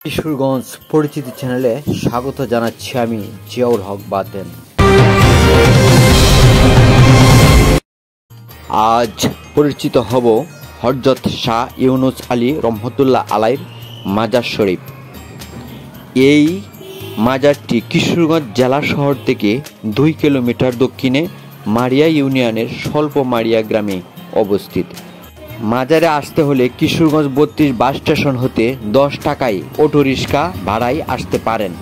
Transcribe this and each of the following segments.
কিশোরগঞ্জ পরিচিতি চ্যানেলে স্বাগত জানাচ্ছি আমি জিয়াউল হক বাতেন। আজ পরিচিত হব হযরত শাহ ইউনুস আলী রহমতুল্লাহ আলাইহির মাজার শরীফ। এই মাজারটি কিশোরগঞ্জ জেলা শহর থেকে 2 কিলোমিটার দক্ষিণে মারিয়া ইউনিয়নের স্বল্প মারিয়া গ্রামে অবস্থিত। মাজারে আসতে হলে কিশোরগঞ্জ 32 বাস স্টেশন হতে 10 টাকায় অটোরিক্সা ভাড়ায় আসতে পারেন।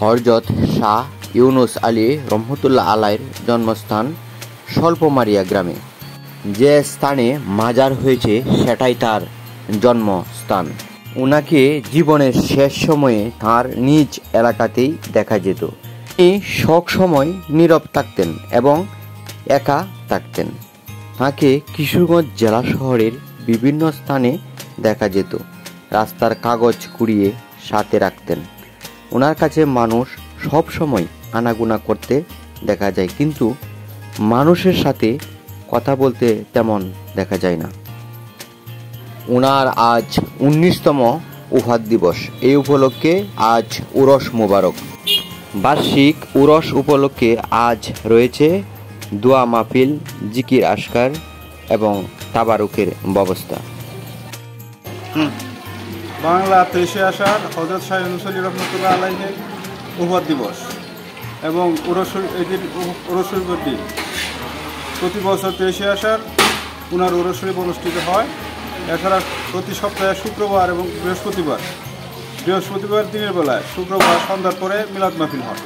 হযরত শাহ ইউনুস আলী রহমতুল্লাহ আলাইহির জন্মস্থান স্বল্প মারিয়া গ্রামে। যে স্থানে মাজার হয়েছে সেটাই তার জন্মস্থান। ওনাকে জীবনের শেষ সময়ে তার নিজ এলাকাতেই দেখা যেত। তিনি সব সময় নীরব থাকতেন এবং একা থাকতেন। তাকে কিশোরগঞ্জ জেলা শহরের বিভিন্ন স্থানে দেখা যেত। রাস্তার কাগজ কুড়িয়ে সাথে রাখতেন। ওনার কাছে মানুষ সব সময় আনাগোনা করতে দেখা যায়, কিন্তু মানুষের সাথে কথা বলতে তেমন দেখা যায় না। ওনার আজ 19তম ওফাত দিবস। এই উপলক্ষে আজ উরস মোবারক। বার্ষিক উরস উপলক্ষে আজ রয়েছে দোয়া মাহফিল, জিকির আজকার এবং তাবারুকের ব্যবস্থা। বাংলা 23শে আষাঢ় হযরত শাহ ইউনুস আলী রহমতুল্লাহ আলাইহির ওফাত দিবস এবং উরস শরীফের দিন। প্রতি বছর 23শে আষাঢ় ওনার উরস শরীফ অনুষ্ঠিত হয়। এছাড়া প্রতি সপ্তাহে শুক্রবার এবং বৃহস্পতিবার দিনের বেলায়, শুক্রবার সন্ধ্যার পরে মিলাদ মাহফিল হয়।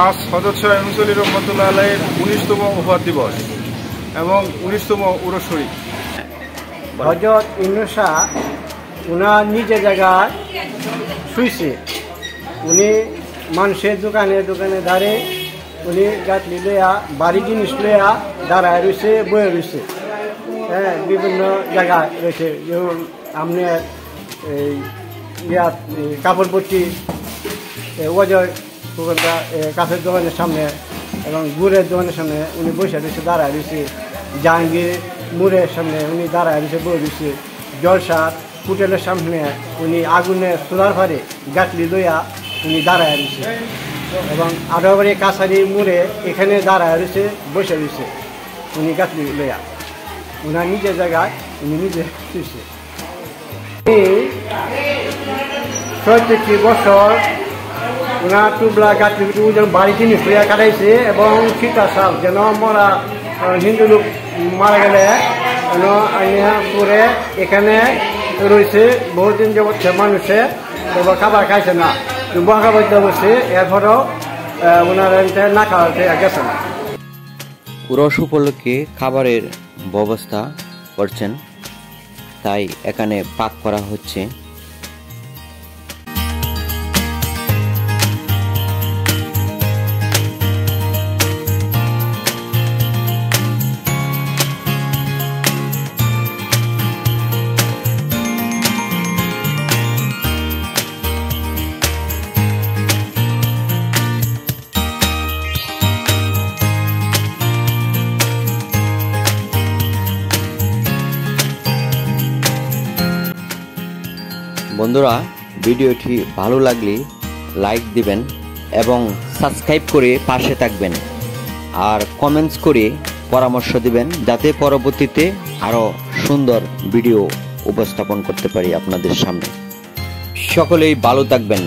আজ হযরত শাহ ইউনুস আলী রহমতুল্লাহ আলাইহির 19তম ওফাত দিবস এবং 19তম উরস শরীফ। হযরত ইউনুস শাহ ওনার নিজের জায়গায় শুইছে। উনি মানুষের দোকানে দাঁড়িয়ে উনি গাছলি লইয়া বাড়ি জিনিস লইয়া দাঁড়ায় রয়েছে, বয়ে রয়েছে। হ্যাঁ, বিভিন্ন জায়গায় রয়েছে, যেমন আপনার এই কাপড় পট্টি, অজয় কাপের দোকানের সামনে এবং গুড়ের দোকানের সামনে উনি বসে রয়েছে, দাঁড়ায় রয়েছে। জাহাঙ্গীর মুড়ের সামনে উনি দাঁড়ায় রয়েছে, বয়ে রয়েছে। জলসার হোটেলের সামনে উনি আগুনের সোলার ফারে গাছলি লইয়া উনি দাঁড়ায় রয়েছে এবং আড়াবাড়ি কাছারি মুড়ে এখানে দাঁড়ায় রয়েছে, বসে রয়েছে উনি গাছলি লইয়া। ওনার নিজের জায়গায় উনি নিজে শুয়েছে। 36 বছর ওনার টুবলা গাছলি বাড়ি জিনিস লইয়া কাটাইছে এবং সীতা সাল যেন মরা হিন্দু লোক মারা গেলে করে এখানে রয়েছে। বহুদিন যাবৎ মানুষে খাবার খাইছে না, খাবার বসে, এরপরেও ওনার না খাওয়াতে গেছে না। উরস উপলক্ষে খাবারের ব্যবস্থা করছেন, তাই এখানে পাক করা হচ্ছে। বন্ধুরা, ভিডিওটি ভালো লাগলে লাইক দিবেন এবং সাবস্ক্রাইব করে পাশে থাকবেন, আর কমেন্টস করে পরামর্শ দিবেন যাতে পরবর্তীতে আরও সুন্দর ভিডিও উপস্থাপন করতে পারি আপনাদের সামনে। সকলেই ভালো থাকবেন।